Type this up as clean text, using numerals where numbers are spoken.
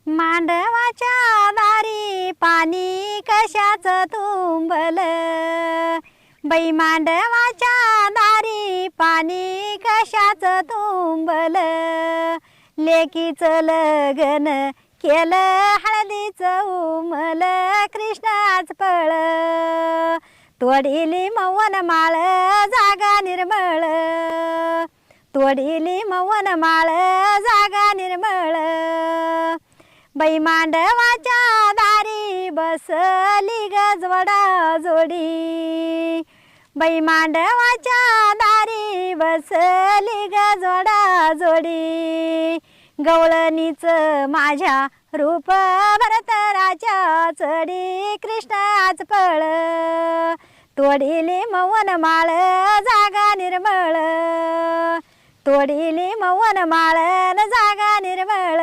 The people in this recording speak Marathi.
मांडवाच्या दारी पाणी कशाचं तुंबलं, बाई मांडवाच्या दारी पाणी कशाचं तुंबलं. लेकीचं लग्न केलं हळदीचं उमल, कृष्णाच पळ तोडिली मौन माळ जागा निर्मळ, तोडिली मौन माळ जागा निर्मळ. बाई मांडवाच्या दारी बसली गजवडा जोडी, बाई मांडवाच्या दारी बसली गजवडा जोडी. गवळणीच माझ्या रूप भरतराच्या चढी, कृष्णाच पळ तोडिली मौन माळ जागा निर्मळ, तोडिली मौन माळ जागा निर्मळ.